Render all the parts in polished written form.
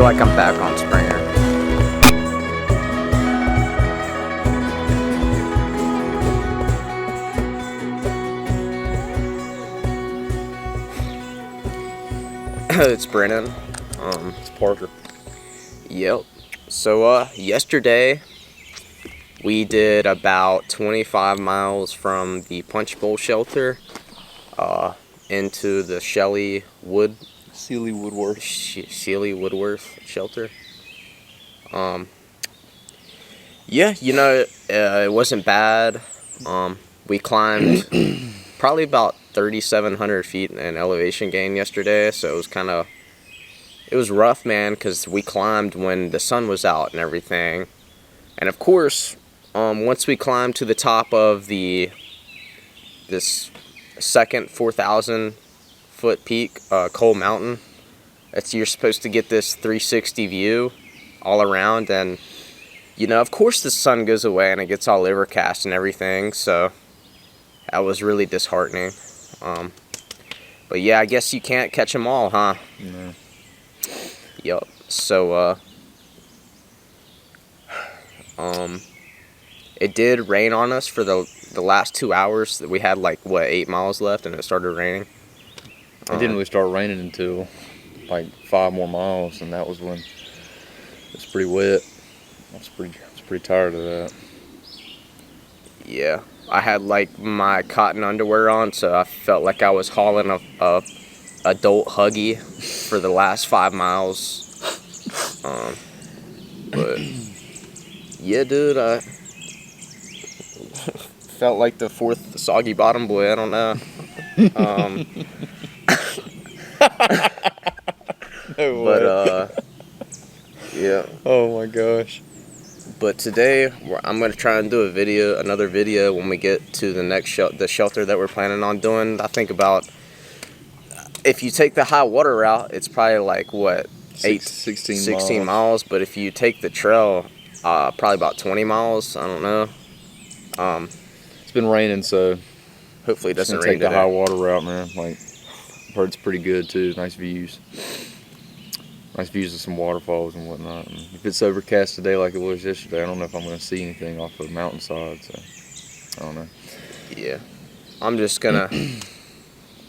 feel like I'm back on Springer. It's Brennan. It's Parker. Yep. So, yesterday we did about 25 miles from the Punch Bowl shelter into the Seely Woodworth shelter. Yeah, it wasn't bad. We climbed probably about 3,700 feet in elevation gain yesterday, so it was rough, man, because we climbed when the sun was out and everything. And of course, once we climbed to the top of this second 4,000 foot peak, Cole Mountain, you're supposed to get this 360 view all around, and of course the sun goes away and it gets all overcast and everything, so that was really disheartening. But yeah, I guess you can't catch them all, huh? No. Yep. So it did rain on us for the last 2 hours. That we had 8 miles left, and it started raining. It didn't really start raining until 5 more miles, and that was when it's pretty wet. I was pretty tired of that. Yeah, I had my cotton underwear on, so I felt like I was hauling a adult Huggy for the last 5 miles. But yeah, dude, I felt like the fourth Soggy Bottom Boy. I don't know. No but way. yeah. Oh my gosh. But today I'm gonna try and do another video when we get to the next the shelter that we're planning on doing. I think about, if you take the high water route, it's probably 16 miles. But if you take the trail, probably about 20 miles. I don't know. It's been raining, so hopefully it doesn't rain take the today. high water route, man. I've heard it's pretty good too. Nice views of some waterfalls and whatnot. And if it's overcast today like it was yesterday, I don't know if I'm going to see anything off the mountainside, so I don't know. Yeah, I'm just gonna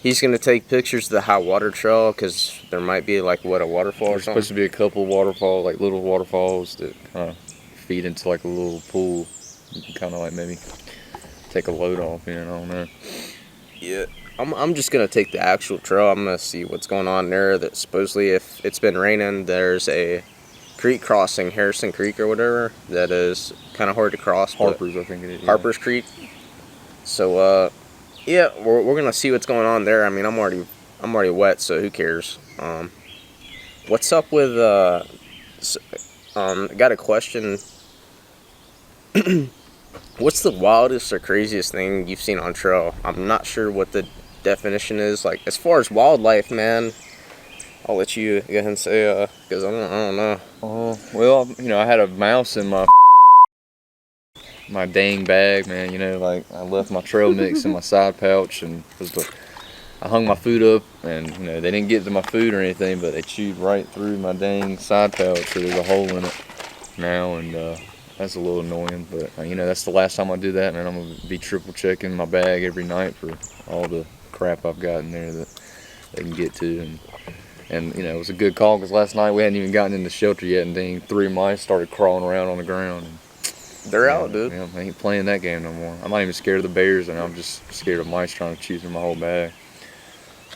he's gonna take pictures of the high water trail, because there might be a waterfall or There's something. supposed to be a couple waterfalls, little waterfalls that kind of feed into a little pool. You can kind of maybe take a load off in. I don't know. Yeah, I'm just gonna take the actual trail. I'm gonna see what's going on there. That supposedly, if it's been raining, there's a creek crossing, Harrison Creek or whatever, that is kind of hard to cross. Harper's, I think it is. Yeah. Harper's Creek. So yeah, we're gonna see what's going on there. I mean, I'm already wet, so who cares? What's up with I got a question. What's the wildest or craziest thing you've seen on trail? I'm not sure what the definition is. As far as wildlife, man, I'll let you go ahead and say, because I don't know. Well, I had a mouse in my dang bag, man. I left my trail mix in my side pouch, and I hung my food up, and they didn't get to my food or anything, but they chewed right through my dang side pouch, so there's a hole in it now, and that's a little annoying. But that's the last time I do that, man. I'm gonna be triple checking my bag every night for all the crap I've got in there that they can get to, and it was a good call, because last night we hadn't even gotten in the shelter yet, and dang, 3 mice started crawling around on the ground. And, they're out, dude. I ain't playing that game no more. I'm not even scared of the bears, and I'm just scared of mice trying to chew through my whole bag.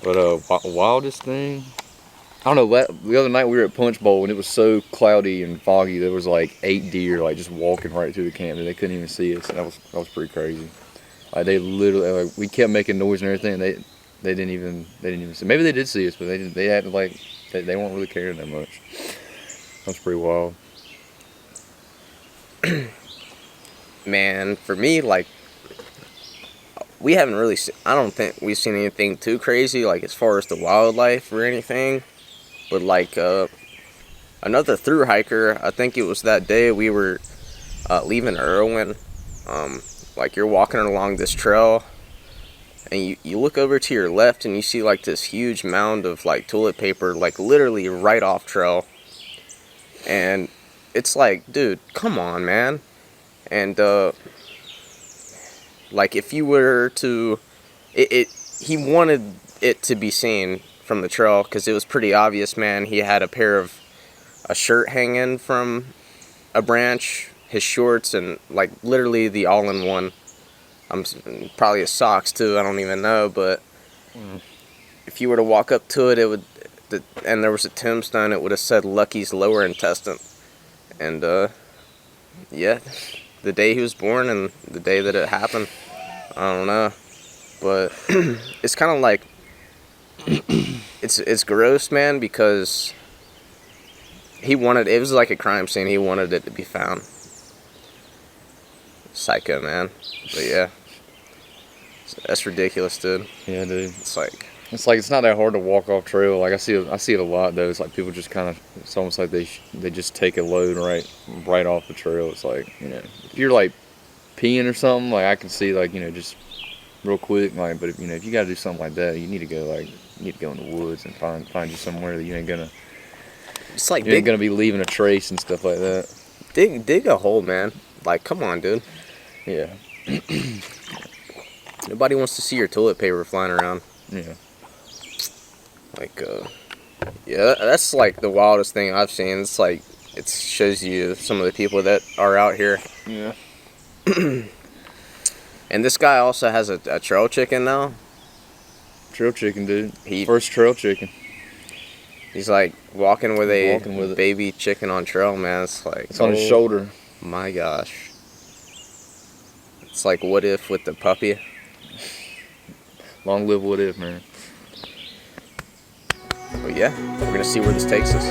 But wildest thing, I don't know. The other night we were at Punch Bowl, and it was so cloudy and foggy. There was 8 deer just walking right through the camp, and they couldn't even see us. And that was pretty crazy. They literally, we kept making noise and everything. And they didn't even see. Maybe they did see us, but they acted like they weren't really caring that much. That was pretty wild. Man, for me, we haven't really I don't think we've seen anything too crazy, as far as the wildlife or anything. But another through hiker, I think it was that day we were leaving Irwin. You're walking along this trail, and you look over to your left, and you see this huge mound of toilet paper, literally right off trail. And it's like, dude, come on, man. And like if you were to, he wanted it to be seen from the trail because it was pretty obvious, man. He had a shirt hanging from a branch, his shorts, and like literally the all-in-one. Probably his socks too. I don't even know, but if you were to walk up to it, and there was a tombstone, it would have said Lucky's lower intestine. And yeah, the day he was born and the day that it happened, I don't know, but it's kind of like it's gross, man, because it was like a crime scene. He wanted it to be found. Psycho, man. But yeah, that's ridiculous, dude. Yeah, dude. It's like it's not that hard to walk off trail. Like I see it a lot though. It's like people just kind of, it's almost like they just take a load right off the trail. It's like, you know, if you're like peeing or something, like I can see, like, you know, just real quick, like, but if, you know, if you gotta do something like that, you need to go in the woods and find you somewhere that you ain't gonna be leaving a trace and stuff like that. Dig a hole, man. Like, come on, dude. Yeah. Nobody wants to see your toilet paper flying around. Yeah. Like, yeah, that's like the wildest thing I've seen. It's like, it shows you some of the people that are out here. Yeah. And this guy also has a trail chicken now. Trail chicken, dude. First trail chicken. He's like walking with a baby chicken on trail, man. It's like, it's on his shoulder. My gosh. It's like What If with the puppy. Long live What If, man. But yeah, we're gonna see where this takes us.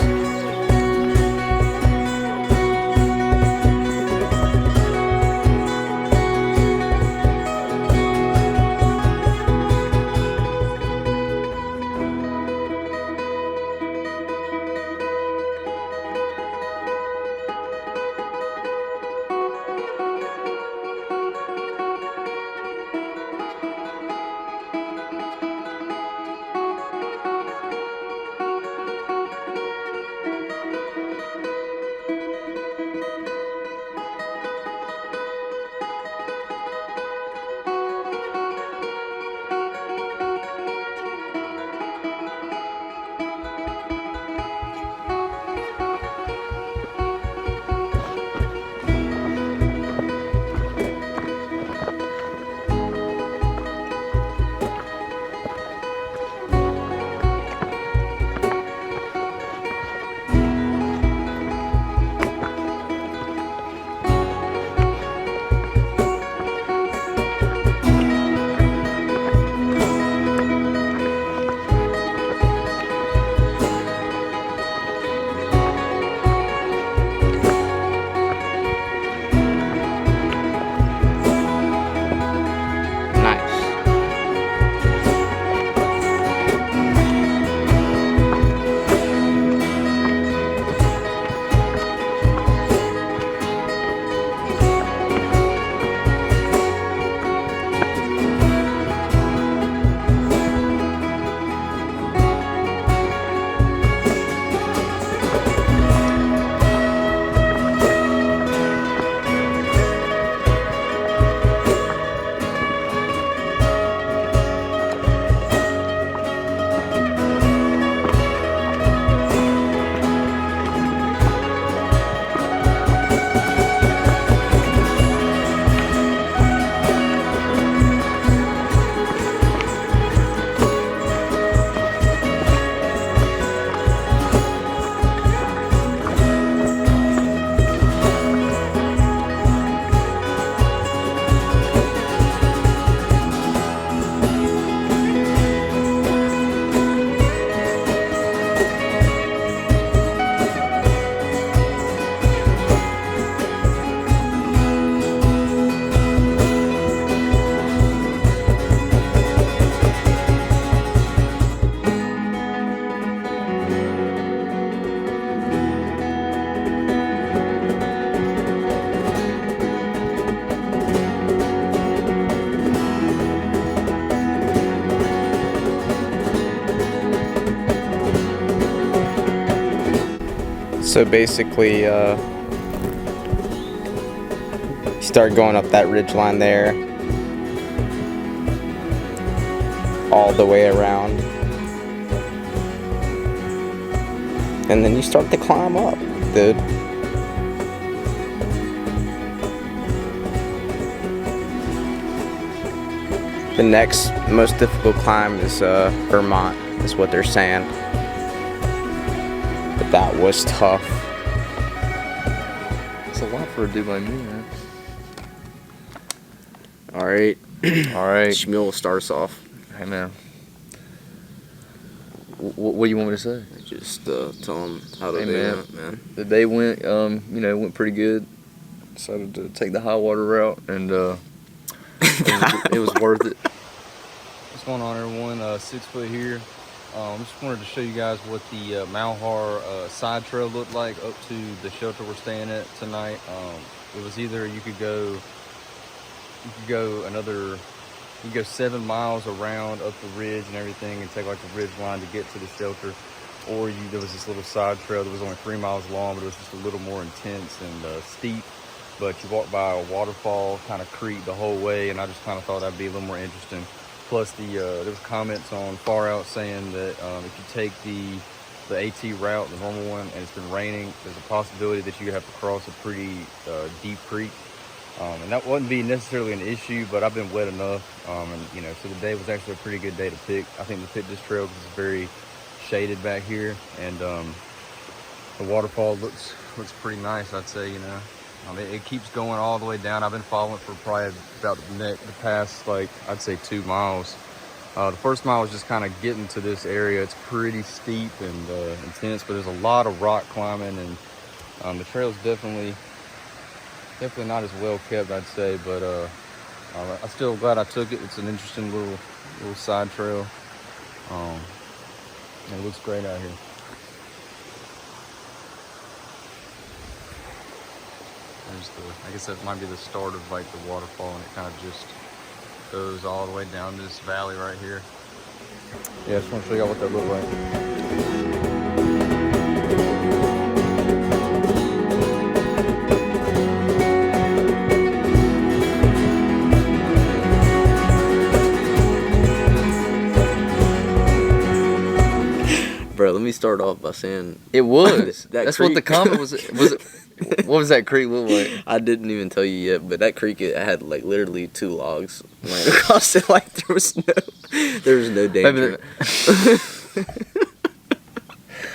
So basically, start going up that ridge line there, all the way around, and then you start to climb up, dude. The next most difficult climb is Vermont, is what they're saying. But that was tough. It's a lot for a dude like me, man. All right. All right. Shmuel will start us off. Hey, man. What do you want me to say? Just tell them how the Hey, day man. went, man. The day went, went pretty good. Decided to take the high water route, and it was worth it. What's going on, everyone? 6 foot here. Just wanted to show you guys what the Malhar side trail looked like up to the shelter we're staying at tonight. It was either you could go 7 miles around up the ridge and everything and take like the ridge line to get to the shelter, or there was this little side trail that was only 3 miles long, but it was just a little more intense and steep. But you walk by a waterfall, kind of creek the whole way, and I just kind of thought that'd be a little more interesting. Plus, there was comments on Far Out saying that if you take the AT route, the normal one, and it's been raining, there's a possibility that you could have to cross a pretty deep creek. And that wouldn't be necessarily an issue, but I've been wet enough. So the day was actually a pretty good day to pick. I think to pick this trail because it's very shaded back here, and the waterfall looks pretty nice, I'd say, it keeps going all the way down. I've been following for probably about the past, I'd say 2 miles. The first mile was just kind of getting to this area. It's pretty steep and intense, but there's a lot of rock climbing, and the trail's definitely not as well kept, I'd say, but I'm still glad I took it. It's an interesting little side trail. And it looks great out here. I guess that might be the start of the waterfall, and it kind of just goes all the way down this valley right here. Yeah, I just want to show y'all what that looked like. Bro, let me start off by saying it was. That's creek. What the comment was. What was that creek look like? I didn't even tell you yet, but that creek, it had literally 2 logs laying across it. There was no danger.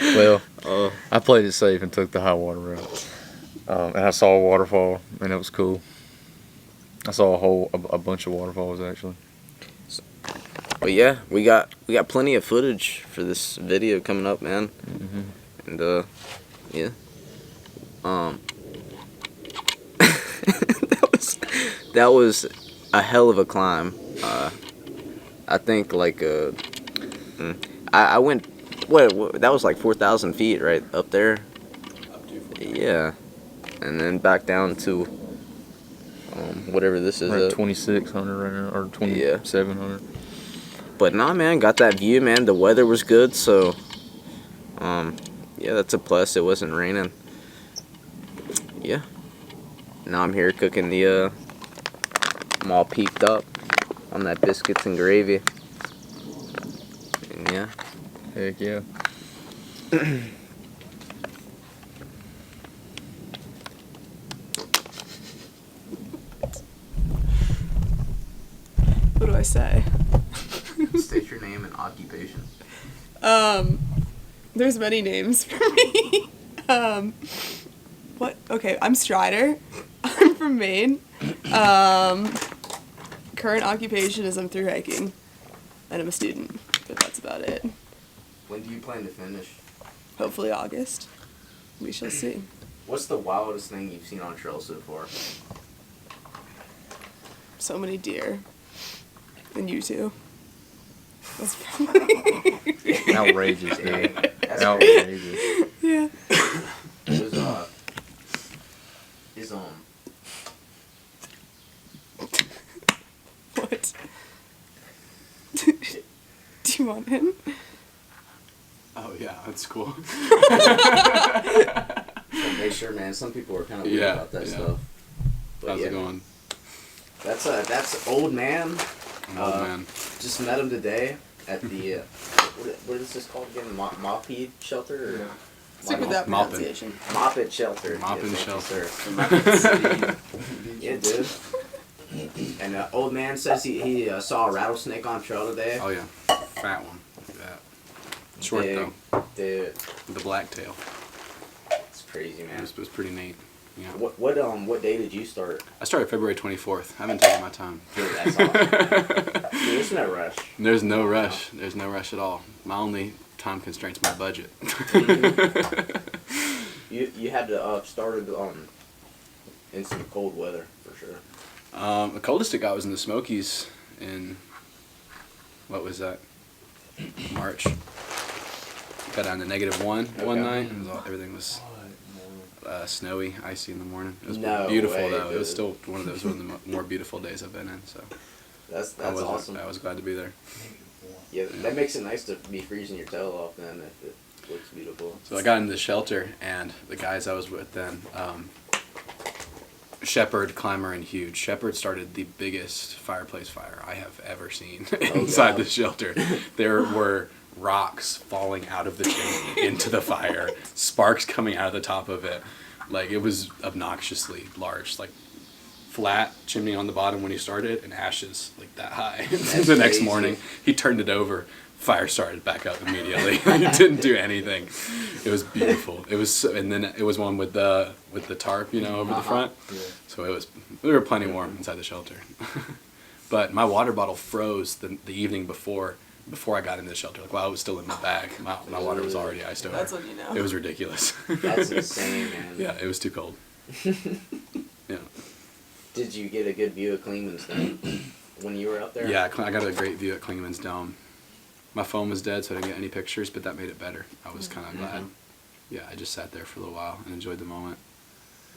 Well, I played it safe and took the high water route, and I saw a waterfall, and it was cool. I saw a bunch of waterfalls actually. But yeah, we got plenty of footage for this video coming up, man. Mm-hmm. And yeah. that was a hell of a climb. I think I went what that was 4,000 feet right up there. Yeah, and then back down to whatever this is. 2,600 right now, or 2,700. But nah, man, got that view, man. The weather was good, so yeah, that's a plus. It wasn't raining. Yeah. Now I'm here cooking I'm all peaked up on that biscuits and gravy. And yeah. Heck yeah. What do I say? State your name and occupation. There's many names for me. What? Okay, I'm Strider. I'm from Maine. Current occupation is I'm through hiking, and I'm a student. But that's about it. When do you plan to finish? Hopefully August. We shall see. What's the wildest thing you've seen on trail so far? So many deer. And you too. That's probably outrageous, dude. Outrageous. Yeah. What? Do you want him? Oh yeah, that's cool. Make sure, man. Some people are kind of weird about that stuff. But How's it going? That's old man. Old man. Just met him today at the what is this called again? Moppy shelter? Or? Stick with that Moppin'. pronunciation. Moppet shelter. Moppin' Yes, shelter. sir. Yeah, dude. And old man says he saw a rattlesnake on trail today. Oh yeah, fat one. Look at that. Short Big, though. Dude, The black tail. it's crazy, man. It was pretty neat. Yeah. What day did you start? I started February 24th. I haven't taken my time. Dude, that's awesome. Dude, there's no rush. There's no rush. There's no rush at all. My only time constraint's my budget. You had to started in some cold weather for sure. The coldest it got was in the Smokies in, what was that? March. Got down to -1 one night. Everything was snowy, icy in the morning. It was beautiful way, though. dude. It was still one of the more beautiful days I've been in. So That's awesome. I was glad to be there. Yeah, that makes it nice to be freezing your tail off then if it looks beautiful. So I got into the shelter, and the guys I was with then, Shepherd, Climber, and Huge. Shepherd started the biggest fireplace fire I have ever seen inside the shelter. There were rocks falling out of the chimney into the fire, sparks coming out of the top of it. Like, it was obnoxiously large, like flat chimney on the bottom when he started, and ashes like that high. The next crazy. morning, he turned it over. Fire started back up immediately. It didn't do anything. It was beautiful. It was, and then it was one with the tarp, over the front. Yeah. So we were plenty warm inside the shelter. But my water bottle froze the evening before I got into the shelter. Like while it was still in my bag, my water was already iced over. That's what you know. It was ridiculous. That's insane, man. Yeah, it was too cold. Yeah. Did you get a good view of Kleeman's then when you were out there? Yeah, I got a great view at Klingman's Dome. My phone was dead, so I didn't get any pictures, but that made it better. I was kind of glad. Yeah, I just sat there for a little while and enjoyed the moment.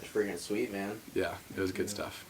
It's freaking sweet, man. Yeah, it was good stuff.